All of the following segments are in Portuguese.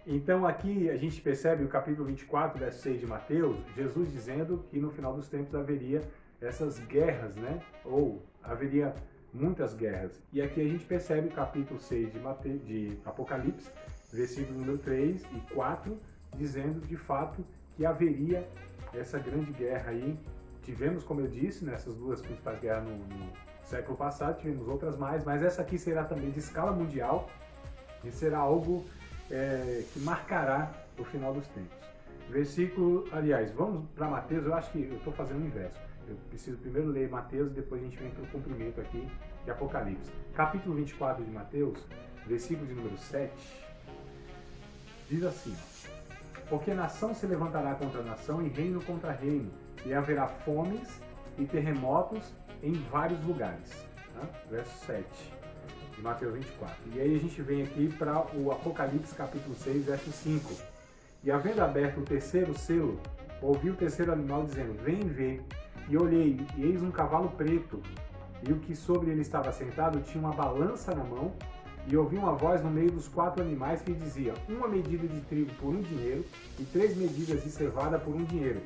Então aqui a gente percebe o capítulo 24, verso 6 de Mateus, Jesus dizendo que no final dos tempos haveria essas guerras, né? Ou haveria muitas guerras. E aqui a gente percebe o capítulo 6 de Apocalipse, versículo número 3 e 4, dizendo de fato que haveria essa grande guerra aí. Tivemos, como eu disse, nessas duas principais guerras no século passado, tivemos outras mais, mas essa aqui será também de escala mundial e será algo que marcará o final dos tempos. Aliás, vamos para Mateus, eu acho que eu estou fazendo o inverso. Eu preciso primeiro ler Mateus e depois a gente vem para o cumprimento aqui de Apocalipse. Capítulo 24 de Mateus, versículo de número 7, diz assim: porque nação se levantará contra nação e reino contra reino, e haverá fomes e terremotos em vários lugares. Tá? Verso 7 de Mateus 24. E aí a gente vem aqui para o Apocalipse capítulo 6, verso 5. E havendo aberto o terceiro selo, ouvi o terceiro animal dizendo: vem ver. E olhei, e eis um cavalo preto, e o que sobre ele estava sentado tinha uma balança na mão, e ouvi uma voz no meio dos 4 animais que dizia: uma medida de trigo por 1 dinheiro, e 3 medidas de cevada por 1 dinheiro,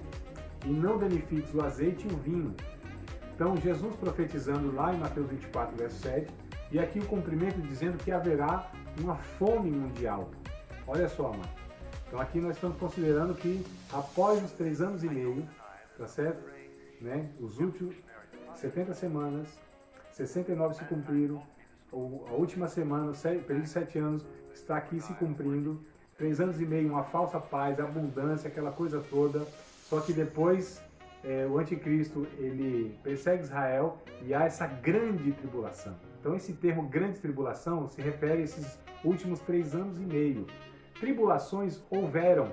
e não danifiques o azeite e o vinho. Então Jesus profetizando lá em Mateus 24, verso 7, e aqui o cumprimento dizendo que haverá uma fome mundial. Olha só, amado. Então aqui nós estamos considerando que após os 3 anos e meio, tá certo? Né? Os últimos 70 semanas, 69 se cumpriram, a última semana, o período de 7 anos, está aqui se cumprindo, 3 anos e meio, uma falsa paz, abundância, aquela coisa toda, só que depois o anticristo, ele persegue Israel e há essa grande tribulação. Então esse termo grande tribulação se refere a esses últimos 3 anos e meio. Tribulações houveram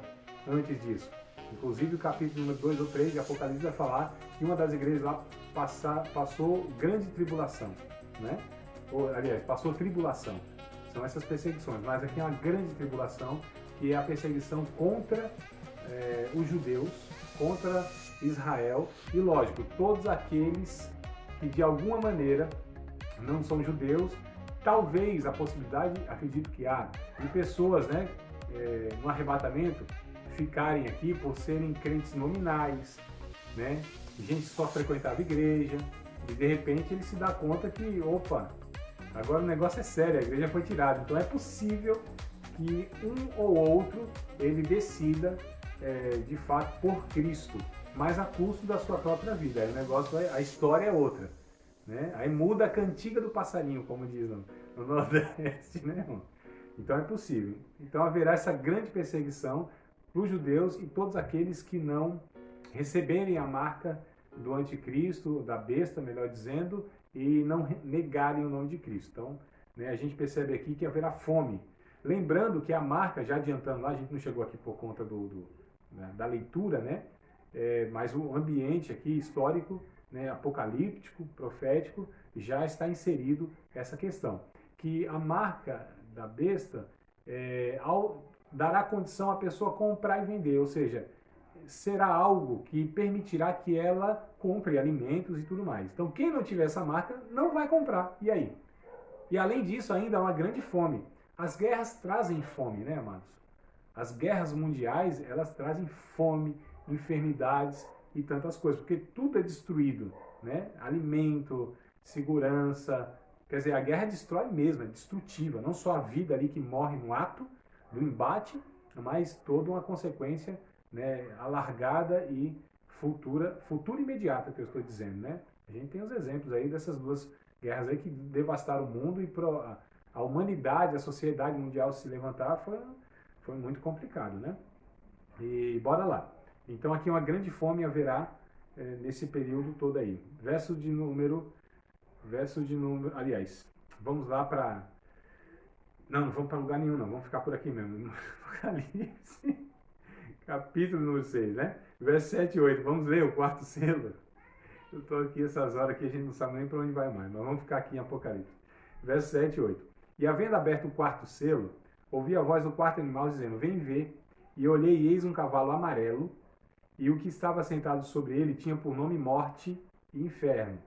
antes disso. Inclusive o capítulo número 2 ou 3 de Apocalipse vai falar que uma das igrejas lá passou grande tribulação, né? Aliás, passou tribulação. São essas perseguições, mas aqui é uma grande tribulação, que é a perseguição contra os judeus, contra Israel, e lógico, todos aqueles que de alguma maneira não são judeus. Talvez a possibilidade, acredito que há, de pessoas, né, no arrebatamento, ficarem aqui por serem crentes nominais, né? Gente que só frequentava igreja, e de repente ele se dá conta que, opa, agora o negócio é sério, a igreja foi tirada. Então é possível que um ou outro ele decida de fato por Cristo, mas a custo da sua própria vida. Aí o negócio a história é outra, né? Aí muda a cantiga do passarinho, como diz no Nordeste, né, irmão? Então é possível. Então haverá essa grande perseguição para os judeus e todos aqueles que não receberem a marca do anticristo, da besta, melhor dizendo, e não negarem o nome de Cristo. Então, né, a gente percebe aqui que haverá fome. Lembrando que a marca, já adiantando lá, a gente não chegou aqui por conta da leitura, né? Mas o ambiente aqui histórico, né, apocalíptico, profético, já está inserido essa questão. Que a marca da besta dará condição à pessoa comprar e vender, ou seja, será algo que permitirá que ela compre alimentos e tudo mais. Então, quem não tiver essa marca não vai comprar. E aí? E além disso, ainda há uma grande fome. As guerras trazem fome, né, amados? As guerras mundiais, elas trazem fome, enfermidades e tantas coisas, porque tudo é destruído, né? Alimento, segurança. Quer dizer, a guerra destrói mesmo, é destrutiva. Não só a vida ali que morre no ato do embate, mas toda uma consequência, né, alargada e futura imediata, que eu estou dizendo, né? A gente tem os exemplos aí dessas duas guerras aí que devastaram o mundo, e a humanidade, a sociedade mundial se levantar foi muito complicado, né? E bora lá. Então aqui uma grande fome haverá nesse período todo aí. Verso de número, aliás, vamos lá para... Não vamos para lugar nenhum não, vamos ficar por aqui mesmo. Apocalipse, capítulo número 6, né? Verso 7 e 8, vamos ler o 4º selo. Eu estou aqui essas horas que a gente não sabe nem para onde vai mais, mas vamos ficar aqui em Apocalipse. Verso 7 e 8. E havendo aberto o 4º selo, ouvi a voz do 4º animal dizendo: vem ver. E olhei e eis um cavalo amarelo, e o que estava sentado sobre ele tinha por nome Morte e Inferno.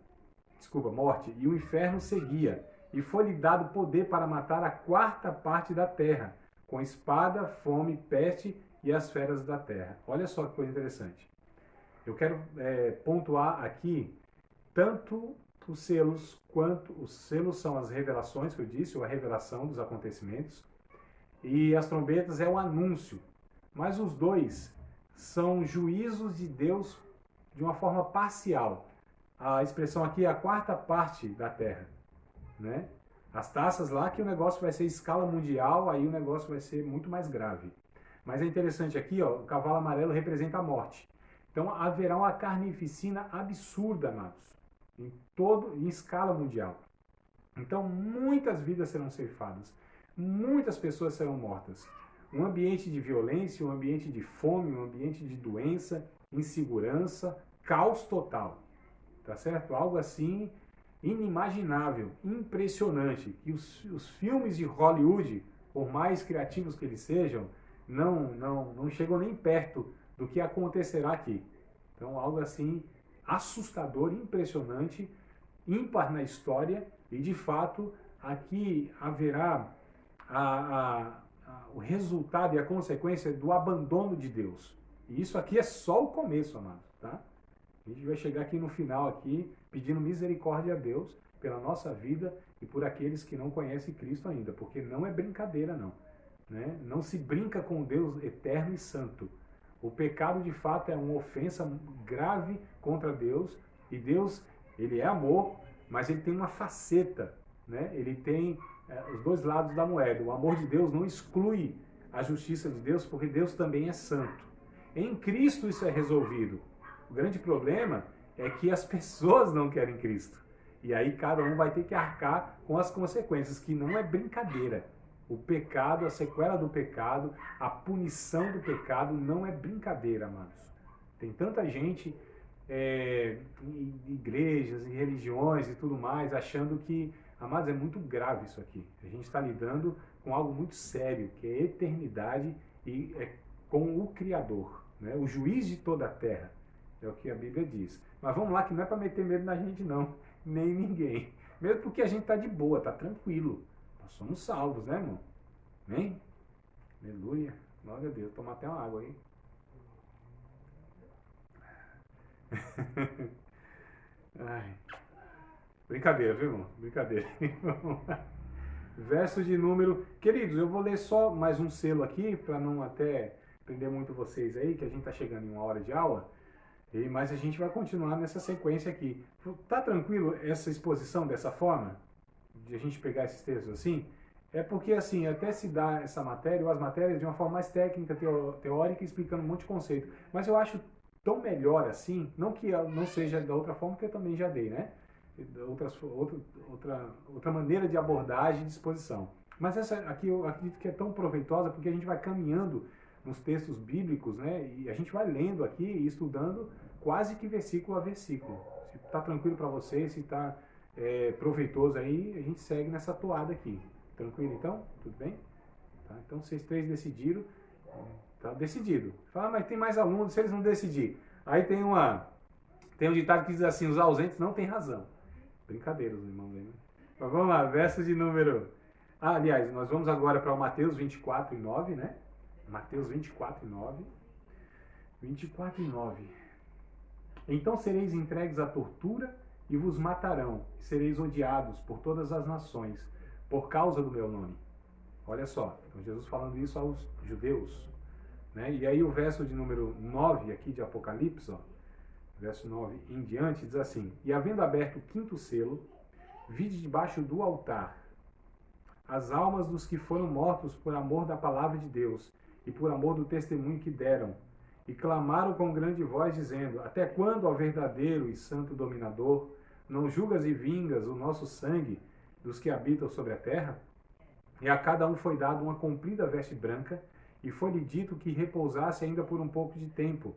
Morte, e o inferno seguia, e foi-lhe dado poder para matar a 4ª parte da terra, com espada, fome, peste e as feras da terra. Olha só que coisa interessante. Eu quero pontuar aqui tanto os selos, quanto os selos são as revelações que eu disse, ou a revelação dos acontecimentos, e as trombetas é o anúncio. Mas os dois são juízos de Deus de uma forma parcial. A expressão aqui é a quarta parte da terra, né? As taças lá que o negócio vai ser escala mundial, aí o negócio vai ser muito mais grave. Mas é interessante aqui, ó, o cavalo amarelo representa a morte. Então haverá uma carnificina absurda, amados, em escala mundial. Então muitas vidas serão ceifadas, muitas pessoas serão mortas. Um ambiente de violência, um ambiente de fome, um ambiente de doença, insegurança, caos total. Tá certo? Algo assim inimaginável, impressionante, que os filmes de Hollywood, por mais criativos que eles sejam, não chegam nem perto do que acontecerá aqui. Então, algo assim assustador, impressionante, ímpar na história, e de fato aqui haverá o resultado e a consequência do abandono de Deus. E isso aqui é só o começo, amados, tá? A gente vai chegar aqui no final aqui pedindo misericórdia a Deus pela nossa vida e por aqueles que não conhecem Cristo ainda, porque não é brincadeira não, né? Não se brinca com Deus eterno e santo. O pecado de fato é uma ofensa grave contra Deus, e Deus, ele é amor, mas ele tem uma faceta, né? Ele tem os dois lados da moeda. O amor de Deus não exclui a justiça de Deus, porque Deus também é santo. Em Cristo isso é resolvido. O grande problema é que as pessoas não querem Cristo. E aí cada um vai ter que arcar com as consequências, que não é brincadeira. O pecado, a sequela do pecado, a punição do pecado não é brincadeira, amados. Tem tanta gente em igrejas, em religiões e tudo mais, achando que, amados, é muito grave isso aqui. A gente está lidando com algo muito sério, que é a eternidade e com o Criador, né? O juiz de toda a terra. É o que a Bíblia diz. Mas vamos lá, que não é para meter medo na gente não, nem ninguém. Mesmo porque a gente está de boa, está tranquilo. Nós somos salvos, né, irmão? Amém? Aleluia. Glória a Deus. Tomar até uma água aí. Ai. Brincadeira, viu, irmão? Brincadeira. Verso de número... Queridos, eu vou ler só mais um selo aqui, para não até prender muito vocês aí, que a gente está chegando em 1 hora de aula. Mas a gente vai continuar nessa sequência aqui. Tá tranquilo essa exposição dessa forma? De a gente pegar esses textos assim? É porque, assim, até se dá essa matéria, ou as matérias, de uma forma mais técnica, teórica, explicando um monte de conceito. Mas eu acho tão melhor assim, não que não seja da outra forma, que eu também já dei, né? Outra maneira de abordagem e de exposição. Mas essa aqui eu acredito que é tão proveitosa, porque a gente vai caminhando nos textos bíblicos, né? E a gente vai lendo aqui e estudando quase que versículo a versículo. Se está tranquilo para vocês, se está proveitoso aí, a gente segue nessa toada aqui. Tranquilo então? Tudo bem? Tá? Então vocês três decidiram. Tá decidido. Fala, mas tem mais alunos, se eles não decidirem. Aí tem um ditado que diz assim, os ausentes não têm razão. Brincadeira, os irmãos. Né? Mas vamos lá, verso de número... aliás, nós vamos agora para o Mateus 24 e 9, né? Mateus 24 e 9. 24 e 9. Então sereis entregues à tortura e vos matarão, e sereis odiados por todas as nações, por causa do meu nome. Olha só, então Jesus falando isso aos judeus. Né? E aí o verso de número 9 aqui de Apocalipse, ó, verso 9 em diante, diz assim: E havendo aberto o quinto selo, vide debaixo do altar as almas dos que foram mortos por amor da palavra de Deus e por amor do testemunho que deram, e clamaram com grande voz, dizendo: Até quando, ó verdadeiro e santo dominador, não julgas e vingas o nosso sangue dos que habitam sobre a terra? E a cada um foi dado uma comprida veste branca, e foi-lhe dito que repousasse ainda por um pouco de tempo,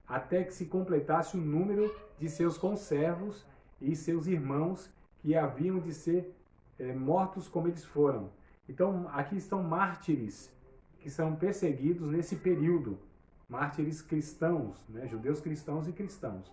até que se completasse o número de seus conservos e seus irmãos, que haviam de ser mortos como eles foram. Então, aqui estão mártires, que são perseguidos nesse período. Mártires cristãos, né? Judeus cristãos e cristãos.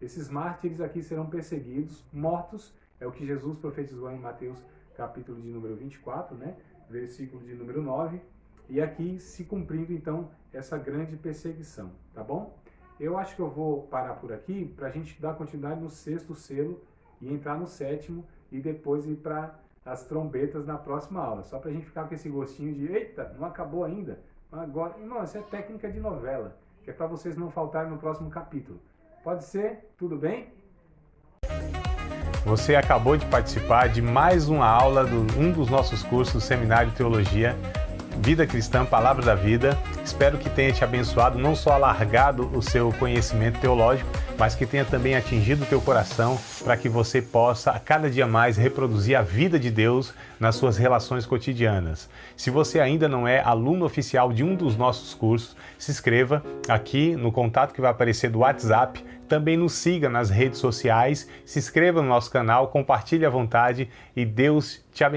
Esses mártires aqui serão perseguidos, mortos, é o que Jesus profetizou em Mateus capítulo de número 24, né? Versículo de número 9. e aqui se cumprindo então essa grande perseguição, tá bom? Eu acho que eu vou parar por aqui para a gente dar continuidade no 6º selo e entrar no 7º e depois ir para as trombetas na próxima aula, só para a gente ficar com esse gostinho de eita, não acabou ainda, agora, não, isso é técnica de novela, que é para vocês não faltarem no próximo capítulo. Pode ser? Tudo bem? Você acabou de participar de mais uma aula de um dos nossos cursos Seminário de Teologia, Vida Cristã, Palavra da Vida. Espero que tenha te abençoado, não só alargado o seu conhecimento teológico, mas que tenha também atingido o teu coração para que você possa, a cada dia mais, reproduzir a vida de Deus nas suas relações cotidianas. Se você ainda não é aluno oficial de um dos nossos cursos, se inscreva aqui no contato que vai aparecer do WhatsApp. Também nos siga nas redes sociais, se inscreva no nosso canal, compartilhe à vontade e Deus te abençoe.